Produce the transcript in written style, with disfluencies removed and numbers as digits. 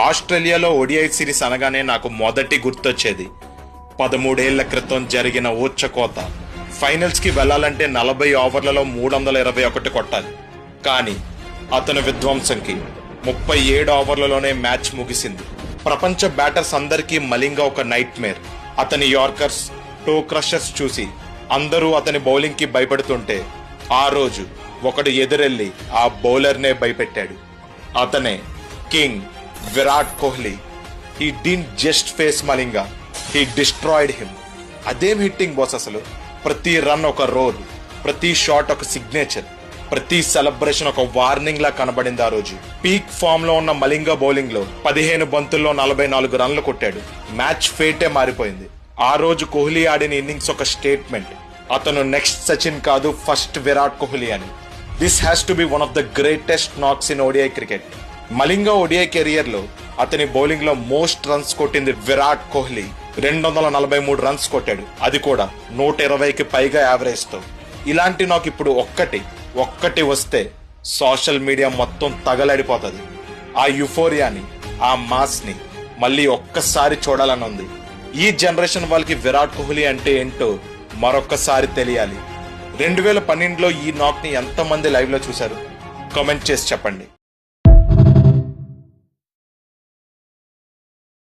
ఆస్ట్రేలియాలో ODI series అనగానే నాకు మొదటి గుర్తొచ్చేది 13 ఏళ్ల క్రితం జరిగిన ఊచకోత. ఫైనల్స్ కి వెళ్లాలంటే 40 ఓవర్లలో 321 కొట్టాలి. కానీ అతని విధ్వంసంకి 37 ఓవర్లలోనే మ్యాచ్ ముగిసింది. ప్రపంచ బ్యాటర్స్ అందరికీ మలింగ ఒక నైట్ మేర్. అతని యార్కర్స్, టో క్రషర్స్ చూసి అందరూ అతని బౌలింగ్ కి భయపడుతుంటే ఆ రోజు ఒకడు ఎదురెళ్లి ఆ బౌలర్నే భయపెట్టాడు. అతనే king Virat Kohli. He didn't just face Malinga, he destroyed him. అదేం హిట్టింగ్ బాస్ అసలు. ప్రతి రన్ ఒక రోల్, ప్రతి షాట్ ఒక సిగ్నేచర్, ప్రతి సెలబ్రేషన్ ఒక వార్నింగ్ లా కనబడింది ఆ రోజు. పీక్ ఫామ్ లో ఉన్న మలింగ బౌలింగ్ లో 15 బంతుల్లో 44 రన్లు కొట్టాడు. మ్యాచ్ ఫేటే మారిపోయింది. ఆ రోజు కోహ్లీ ఆడిన ఇన్నింగ్స్ ఒక స్టేట్మెంట్. అతను నెక్స్ట్ సచిన్ కాదు, ఫస్ట్ విరాట్ కోహ్లీ అని. This has to be one of the greatest knocks in ODI cricket. Malinga ODI career లో అతని బౌలింగ్ లో మోస్ట్ రన్స్ కొట్టింది విరాట్ కోహ్లీ. 243 రన్స్ కొట్టాడు, అది కూడా 120కి పైగా యావరేజ్ తో. ఇలాంటి నాకు ఇప్పుడు ఒక్కటి వస్తే సోషల్ మీడియా మొత్తం తగలడిపోతుంది. ఆ యుఫోరియాని, ఆ మాస్ ని మళ్ళీ ఒక్కసారి చూడాలని ఉంది. ఈ జనరేషన్ వాళ్ళకి విరాట్ కోహ్లీ అంటే ఏంటో మరొక్కసారి తెలియాలి. 2012లో ఈ నాక్ ని ఎంతమంది లైవ్ లో చూశారు? కామెంట్ చేసి చెప్పండి.